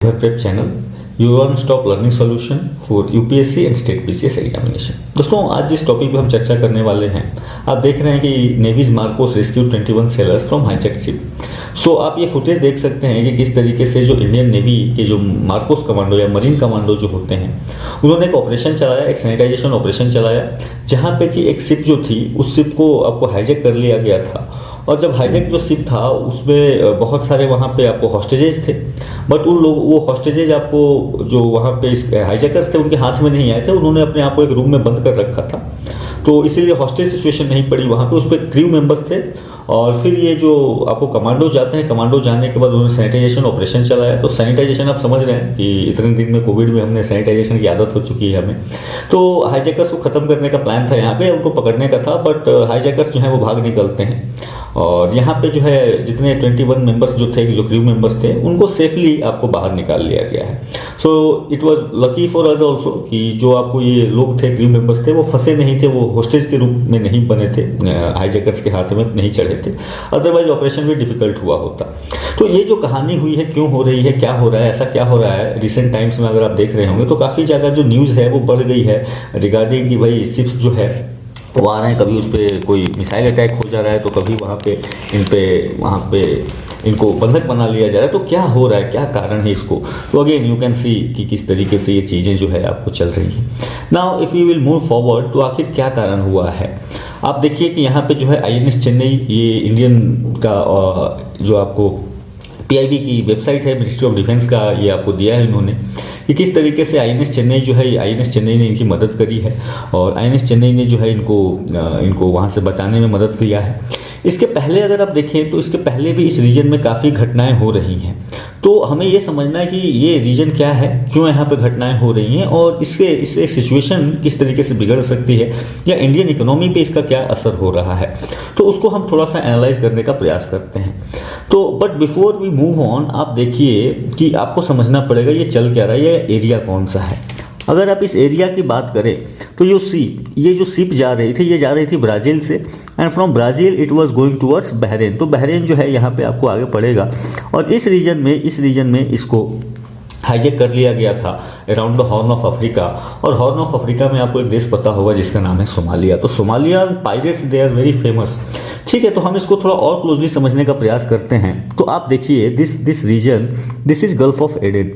Prepare Prep channel, your one-stop learning solution for UPSC and State PCS examination. दोस्तों आज जिस topic पे हम चर्चा करने वाले हैं, आप देख रहे हैं कि navy's MARCOS rescue 21 sailors from hijacked ship. So आप ये फुटेज देख सकते हैं कि किस तरीके से जो इंडियन नेवी के जो मार्कोस कमांडो या मरीन कमांडो जो होते हैं, उन्होंने एक ऑपरेशन चलाया, एक सैनिटाइजेशन ऑपरेशन चलाया, जहाँ पे कि एक शिप जो थी उस शिप को आपको हाईजैक कर लिया गया था। और जब हाईजैक जो शिप था उसमें बहुत सारे वहाँ पे आपको हॉस्टेजेज थे, बट उन लोग वो हॉस्टेजेज आपको जो वहाँ पे हाईजैकर्स थे उनके हाथ में नहीं आए थे, उन्होंने अपने आप को एक रूम में बंद कर रखा था, तो इसीलिए हॉस्टेज सिचुएशन नहीं पड़ी वहाँ पे। उस पर क्रू मेंबर्स थे और फिर ये जो आपको कमांडो जाते हैं, कमांडो जाने के बाद उन्होंने सैनिटाइजेशन ऑपरेशन चलाया। तो सैनिटाइजेशन आप समझ रहे हैं कि इतने दिन में कोविड में हमने सैनिटाइजेशन की आदत हो चुकी है हमें। तो हाईजैकर्स को ख़त्म करने का प्लान था, यहाँ पे उनको पकड़ने का था, बट हाईजैकर्स जो है वो भाग निकलते हैं। और यहाँ पे जो है जितने 21 मेंबर्स जो थे, जो क्रू मेंबर्स थे, उनको सेफली आपको बाहर निकाल लिया गया है। So it was lucky for us also कि जो आपको ये लोग थे, क्रू मेंबर्स थे, वो फंसे नहीं थे, वो होस्टेज के रूप में नहीं बने थे, हाईजैकर्स के हाथ में नहीं चढ़े थे, अदरवाइज ऑपरेशन भी डिफिकल्ट हुआ होता। तो ये जो कहानी हुई है, क्यों हो रही है, क्या हो रहा है, ऐसा क्या हो रहा है रिसेंट टाइम्स में अगर आप देख रहे होंगे तो काफ़ी ज़्यादा जो न्यूज़ है वो बढ़ गई है रिगार्डिंग कि भाई शिप्स जो है वो आ रहे हैं, कभी उस पर कोई मिसाइल अटैक हो जा रहा है, तो कभी वहाँ पे इनको बंधक बना लिया जा रहा है। तो क्या हो रहा है, क्या कारण है इसको? तो अगेन यू कैन सी कि किस तरीके से ये चीज़ें जो है आपको चल रही हैं। Now if you will move forward, तो आखिर क्या कारण हुआ है? आप देखिए कि यहाँ पे जो है INS चेन्नई, ये इंडियन का जो आपको PIB की वेबसाइट है, मिनिस्ट्री ऑफ डिफेंस का, ये आपको दिया है इन्होंने कि किस तरीके से INS चेन्नई जो है, INS चेन्नई ने इनकी मदद करी है और INS चेन्नई ने जो है इनको वहाँ से बचाने में मदद किया है। इसके पहले अगर आप देखें तो इसके पहले भी इस रीजन में काफ़ी घटनाएं हो रही हैं, तो हमें ये समझना है कि ये रीजन क्या है, क्यों यहाँ पे घटनाएं हो रही हैं और इससे सिचुएशन किस तरीके से बिगड़ सकती है या इंडियन इकोनॉमी पे इसका क्या असर हो रहा है, तो उसको हम थोड़ा सा एनालाइज करने का प्रयास करते हैं। तो but before we move on, आप देखिए कि आपको समझना पड़ेगा ये चल क्या रहा है, ये एरिया कौन सा है। अगर आप इस एरिया की बात करें तो ये जो शिप जा रही थी, ये जा रही थी ब्राज़ील से, and from Brazil it was going towards Bahrain. तो बहरीन जो है यहाँ पे आपको आगे पड़ेगा और इस रीजन में इसको हाईजैक कर लिया गया था around the horn of Africa. और हॉर्न ऑफ अफ्रीका में आपको एक देश पता होगा जिसका नाम है सोमालिया। तो Somalia pirates they are very famous. ठीक है, तो हम इसको थोड़ा और क्लोजली समझने का प्रयास करते हैं। तो आप देखिए this region, this is Gulf of Aden.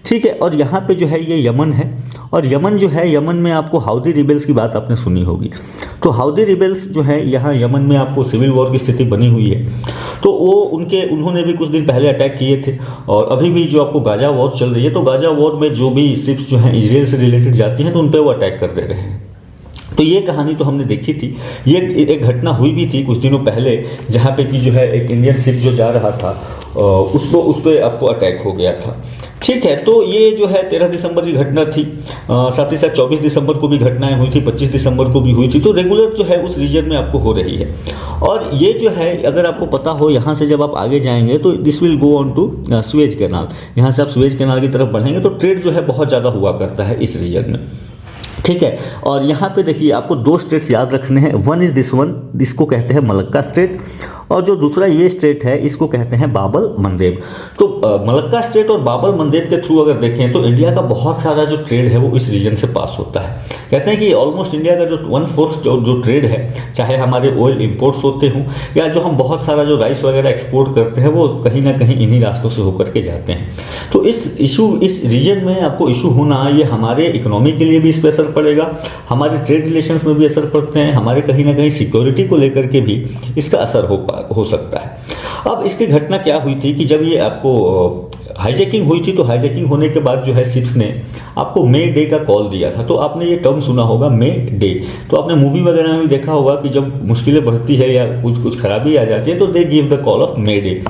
ठीक है, और यहाँ पे जो है ये यमन है, और यमन जो है, यमन में आपको हाउदी रिबेल्स की बात आपने सुनी होगी। तो हाउदी रिबेल्स जो है यहाँ यमन में आपको सिविल वॉर की स्थिति बनी हुई है। तो उन्होंने भी कुछ दिन पहले अटैक किए थे और अभी भी जो आपको गाजा वॉर चल रही है, तो गाजा वॉर में जो भी शिप्स जो हैं इजराइल से रिलेटेड जाती हैं तो उन पर वो अटैक कर दे रहे हैं। तो ये कहानी तो हमने देखी थी, ये एक घटना हुई भी थी कुछ दिनों पहले, जहाँ पे कि जो है एक इंडियन शिप जो जा रहा था उस पर आपको अटैक हो गया था। ठीक है, तो ये जो है 13 दिसंबर की घटना थी, साथ ही साथ 24 दिसंबर को भी घटनाएं हुई थी, 25 दिसंबर को भी हुई थी। तो रेगुलर जो है उस रीजन में आपको हो रही है। और ये जो है अगर आपको पता हो, यहाँ से जब आप आगे जाएंगे तो this will go on to Suez Canal. यहाँ से आप सुएज कैनाल की तरफ बढ़ेंगे तो ट्रेड जो है बहुत ज़्यादा हुआ करता है इस रीजन में। ठीक है, और यहाँ पे देखिए आपको 2 स्टेट्स याद रखने हैं। वन इज दिस वन, इसको कहते हैं मलक्का स्टेट, और जो दूसरा ये स्टेट है इसको कहते हैं बाबल मंदेब। तो मलक्का स्टेट और बाबल मंदेब के थ्रू अगर देखें तो इंडिया का बहुत सारा जो ट्रेड है वो इस रीजन से पास होता है। कहते हैं कि ऑलमोस्ट इंडिया का जो 1/4 जो ट्रेड है, चाहे हमारे ऑयल इंपोर्ट्स होते हों या जो हम बहुत सारा जो राइस वगैरह एक्सपोर्ट करते हैं, वो कहीं ना कहीं इन्हीं रास्तों से होकर के जाते हैं। तो इस रीजन में आपको इशू होना, ये हमारे इकोनॉमी के लिए भी इस पर असर पड़ेगा, हमारे ट्रेड रिलेशंस में भी असर पड़ते हैं, हमारे कहीं ना कहीं सिक्योरिटी को लेकर के भी इसका असर हो सकता है। अब इसकी घटना क्या हुई थी कि जब ये आपको हाईजैकिंग हुई थी, तो हाईजैकिंग होने के बाद जो है शिप्स ने आपको मे डे का कॉल दिया था। तो आपने ये टर्म सुना होगा मे डे, तो आपने मूवी वगैरह में भी देखा होगा कि जब मुश्किलें बढ़ती है या कुछ खराबी आ जाती है तो they give the call of May day.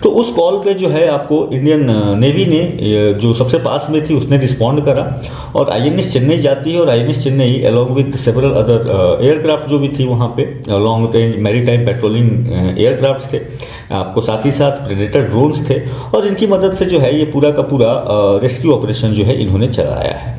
तो उस कॉल पे जो है आपको इंडियन नेवी ने, जो सबसे पास में थी, उसने रिस्पॉन्ड करा और INS चेन्नई जाती है। और INS Chennai along with several other aircraft जो भी थी वहाँ पे, long range maritime patrolling aircraft थे, आपको साथ ही साथ प्रेडेटर ड्रोन्स थे, और इनकी मदद से जो है ये पूरा का पूरा रेस्क्यू ऑपरेशन जो है इन्होंने चलाया है।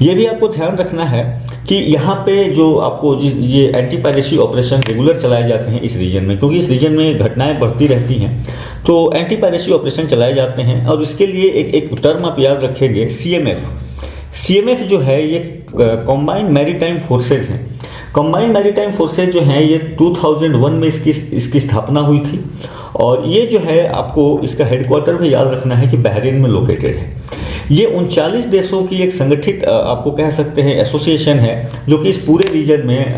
ये भी आपको ध्यान रखना है कि यहाँ पे जो आपको ये एंटी पायरेसी ऑपरेशन रेगुलर चलाए जाते हैं इस रीजन में, क्योंकि इस रीजन में घटनाएं बढ़ती रहती हैं, तो एंटी पायरेसी ऑपरेशन चलाए जाते हैं। और इसके लिए एक टर्म आप याद रखेंगे, CMF जो है ये कॉम्बाइंड मैरीटाइम फोर्सेज हैं। कॉम्बाइंड मैरीटाइम फोर्सेज जो हैं ये 2001 में इसकी स्थापना हुई थी, और ये जो है आपको इसका हेडक्वार्टर भी याद रखना है कि बहरीन में लोकेटेड है। ये 39 देशों की एक संगठित आपको कह सकते हैं एसोसिएशन है, जो कि इस पूरे रीजन में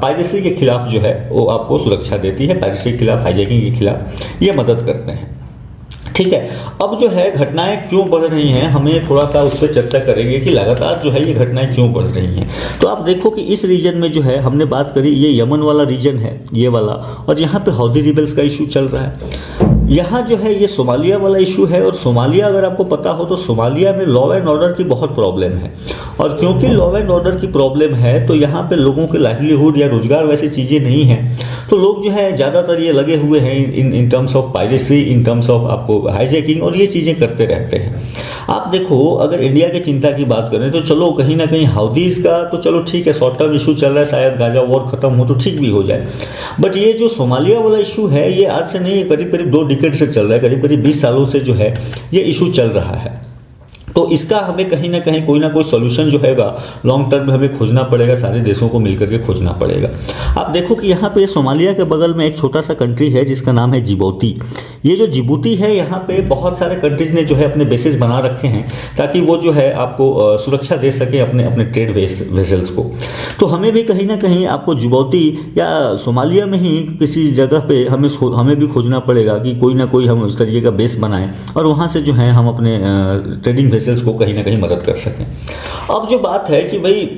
पायरेसी के खिलाफ जो है वो आपको सुरक्षा देती है, पायरेसी के खिलाफ, हाईजैकिंग के खिलाफ ये मदद करते हैं। ठीक है, अब जो है घटनाएं क्यों बढ़ रही हैं, हमें थोड़ा सा उससे चर्चा करेंगे कि लगातार जो है ये घटनाएं क्यों बढ़ रही हैं। तो आप देखो कि इस रीजन में जो है हमने बात करी, ये यमन वाला रीजन है ये वाला, और यहाँ पे हौदी रिबल्स का इशू चल रहा है। यहाँ जो है ये सोमालिया वाला इशू है, और सोमालिया अगर आपको पता हो तो सोमालिया में लॉ एंड ऑर्डर की बहुत प्रॉब्लम है, और क्योंकि लॉ एंड ऑर्डर की प्रॉब्लम है तो यहाँ पे लोगों के लाइवलीहुड या रोजगार वैसी चीज़ें नहीं हैं, तो लोग जो है ज़्यादातर ये लगे हुए हैं in terms of piracy, in terms of आपको हाईजैकिंग, और ये चीज़ें करते रहते हैं। आप देखो अगर इंडिया की चिंता की बात करें तो चलो कहीं ना कहीं हाउदीज का तो चलो ठीक है, शॉर्ट टर्म इशू चल रहा है, शायद गाजा वॉर खत्म हो तो ठीक भी हो जाए, बट ये जो सोमालिया वाला इशू है ये आज से नहीं, करीब करीब 2 डिकेड से चल रहा है, करीब करीब 20 सालों से जो है ये इशू चल रहा है। तो इसका हमें कहीं ना कहीं कोई ना कोई सॉल्यूशन जो हैगा लॉन्ग टर्म में हमें खोजना पड़ेगा, सारे देशों को मिलकर के खोजना पड़ेगा। आप देखो कि यहाँ पे सोमालिया के बगल में एक छोटा सा कंट्री है जिसका नाम है जिबूती। ये जो जिबूती है, यहाँ पे बहुत सारे कंट्रीज ने जो है अपने बेसेस बना रखे हैं ताकि वो जो है आपको सुरक्षा दे सके अपने अपने ट्रेड वेसल्स को। तो हमें भी कहीं ना कहीं आपको जिबूती या सोमालिया में ही किसी जगह पे हमें भी खोजना पड़ेगा कि कोई ना कोई हम इस तरीके का बेस बनाएं, और वहाँ से जो है हम अपने ट्रेडिंग वेसल्स को कहीं ना कहीं मदद कर सकें। अब जो बात है कि भाई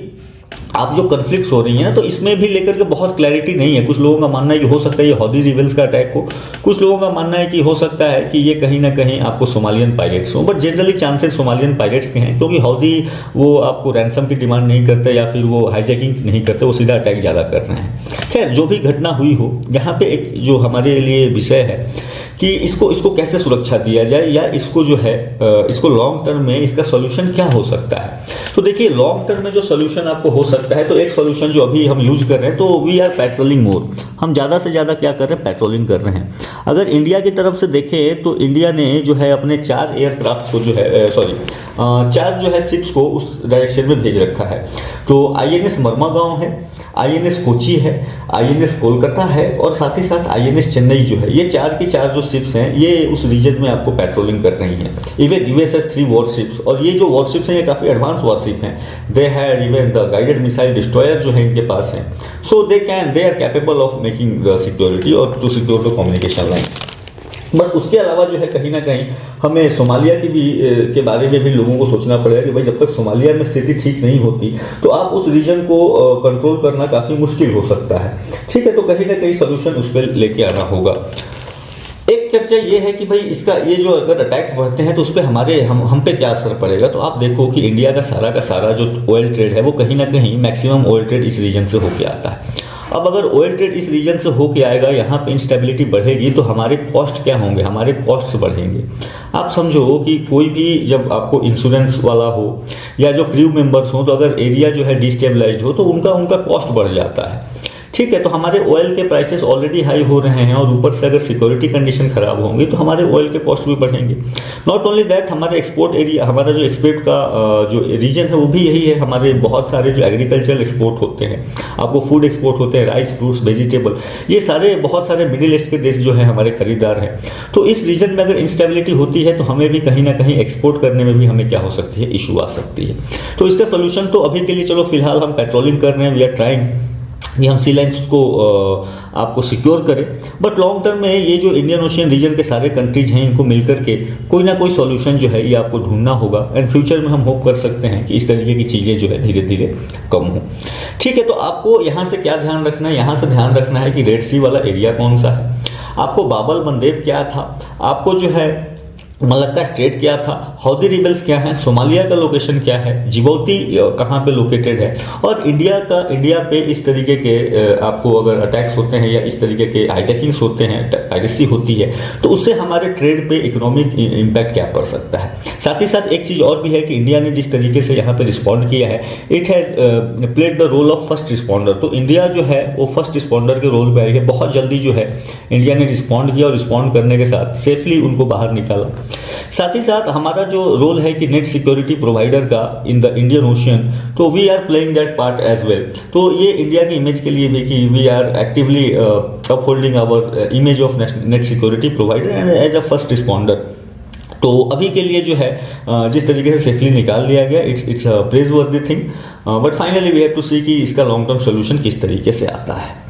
आप जो कन्फ्लिक्ट्स हो रही हैं ना, तो इसमें भी लेकर के बहुत क्लैरिटी नहीं है। कुछ लोगों का मानना है कि हो सकता है ये हौदी रिबल्स का अटैक हो, कुछ लोगों का मानना है कि हो सकता है कि ये कहीं ना कहीं आपको सोमालियन पायरेट्स हो, but generally chances Somalian pirates के हैं, क्योंकि हौदी वो आपको रैंसम की डिमांड नहीं करते या फिर वो हाईजैकिंग नहीं करते, वो सीधा अटैक ज़्यादा कर रहे हैं। खैर जो भी घटना हुई हो, यहाँ पे एक जो हमारे लिए विषय है कि इसको कैसे सुरक्षा दिया जाए, या इसको जो है इसको लॉन्ग टर्म में इसका सोल्यूशन क्या हो सकता है। तो देखिए लॉन्ग टर्म में जो सोल्यूशन आपको हो सकता है, तो एक सोल्यूशन जो अभी हम यूज कर रहे हैं, तो वी आर पेट्रोलिंग मोर। हम ज़्यादा से ज़्यादा क्या कर रहे हैं, पेट्रोलिंग कर रहे हैं। अगर इंडिया की तरफ से देखें तो इंडिया ने जो है अपने 4 एयरक्राफ्ट को जो है 4 जो है शिप्स को उस डायरेक्शन में भेज रखा है। तो INS मर्मागांव है, INS कोची है, INS कोलकाता है, और साथ ही साथ INS चेन्नई जो है, ये 4 की 4 जो शिप्स हैं ये उस रीजन में आपको पेट्रोलिंग कर रही हैं। इवन USS 3 वॉरशिप्स, और ये जो वॉरशिप्स हैं ये काफ़ी एडवांस वॉरशिप हैं। They had even the guided missile destroyer जो है इनके पास हैं, so they are capable of making security और to secure the communication line. But उसके अलावा जो है कहीं ना कहीं हमें सोमालिया की भी के बारे में भी लोगों को सोचना पड़ेगा कि भाई जब तक सोमालिया में स्थिति ठीक नहीं होती तो आप उस रीजन को कंट्रोल करना काफ़ी मुश्किल हो सकता है। ठीक है, तो कहीं ना कहीं सोल्यूशन उस पर लेके आना होगा। एक चर्चा ये है कि भाई इसका ये जो अगर अटैक्स बढ़ते हैं तो उस पर हम पे क्या असर पड़ेगा। तो आप देखो कि इंडिया का सारा जो ऑयल ट्रेड है वो कहीं ना कहीं मैक्सिमम ऑयल ट्रेड इस रीजन से होके आता है। अब अगर ऑयल ट्रेड इस रीजन से होके आएगा, यहाँ पे इंस्टेबिलिटी बढ़ेगी, तो हमारे कॉस्ट क्या होंगे, हमारे कॉस्ट बढ़ेंगे। आप समझो कि कोई भी जब आपको इंश्योरेंस वाला हो या जो क्रू मेंबर्स हो, तो अगर एरिया जो है डिस्टेबलाइज्ड हो तो उनका कॉस्ट बढ़ जाता है। ठीक है, तो हमारे ऑयल के प्राइसेस ऑलरेडी हाई हो रहे हैं, और ऊपर से अगर सिक्योरिटी कंडीशन खराब होंगी तो हमारे ऑयल के कॉस्ट भी बढ़ेंगे। नॉट ओनली दैट, हमारे एक्सपोर्ट एरिया, हमारा जो एक्सपोर्ट का जो रीजन है वो भी यही है। हमारे बहुत सारे जो एग्रीकल्चरल एक्सपोर्ट होते हैं, आपको फूड एक्सपोर्ट होते हैं, राइस, फ्रूट्स, वेजिटेबल, ये सारे बहुत सारे मिडिल ईस्ट के देश जो है हमारे खरीदार हैं। तो इस रीजन में अगर इंस्टेबिलिटी होती है तो हमें भी कहीं ना कहीं एक्सपोर्ट करने में भी हमें क्या हो सकती है, इशू आ सकती है। तो इसका सोल्यूशन तो अभी के लिए चलो फिलहाल हम पेट्रोलिंग कर रहे हैं, वी आर ट्राइंग ये हम सी लाइन्स को आपको सिक्योर करें, बट लॉन्ग टर्म में ये जो इंडियन ओशियन रीजन के सारे कंट्रीज हैं इनको मिलकर के कोई ना कोई सॉल्यूशन जो है ये आपको ढूंढना होगा। एंड फ्यूचर में हम होप कर सकते हैं कि इस तरीके की चीज़ें जो है धीरे धीरे कम हो। ठीक है, तो आपको यहाँ से क्या ध्यान रखना है, यहाँ से ध्यान रखना है कि रेड सी वाला एरिया कौन सा है, आपको बाबल मंदेब क्या था, आपको जो है मलक्का स्टेट क्या था, हौदी रिबल्स क्या है, सोमालिया का लोकेशन क्या है, जिबौती कहाँ पे लोकेटेड है, और इंडिया पे इस तरीके के आपको अगर अटैक्स होते हैं या इस तरीके के हाईजैकिंग्स होते हैं, पायरेसी होती है, तो उससे हमारे ट्रेड पे इकोनॉमिक इम्पैक्ट क्या पड़ सकता है। साथ ही साथ एक चीज़ और भी है कि इंडिया ने जिस तरीके से यहाँ पे रिस्पॉन्ड किया है, it has played the role of first responder. तो इंडिया जो है वो फर्स्ट रिस्पॉन्डर के रोल पे आई है। बहुत जल्दी जो है इंडिया ने रिस्पॉन्ड किया और रिस्पॉन्ड करने के साथ सेफली उनको बाहर निकाला। साथ ही साथ हमारा जो रोल है कि नेट सिक्योरिटी प्रोवाइडर का इन द इंडियन ओशियन, तो we are playing that part as well. तो ये इंडिया की इमेज के लिए भी कि we are actively upholding our image of net security provider and as a first responder. तो अभी के लिए जो है जिस तरीके से सेफली निकाल लिया गया, it's a praiseworthy thing, but finally we have to see कि इसका लॉन्ग टर्म सोल्यूशन किस तरीके से आता है।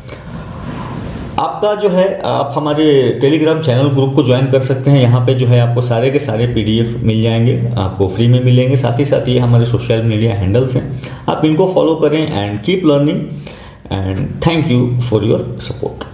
आपका जो है आप हमारे टेलीग्राम चैनल ग्रुप को ज्वाइन कर सकते हैं। यहाँ पे जो है आपको सारे के सारे PDF मिल जाएंगे, आपको फ्री में मिलेंगे। साथ ही साथ ये हमारे सोशल मीडिया हैंडल्स हैं, आप इनको फॉलो करें and keep learning and thank you for your support.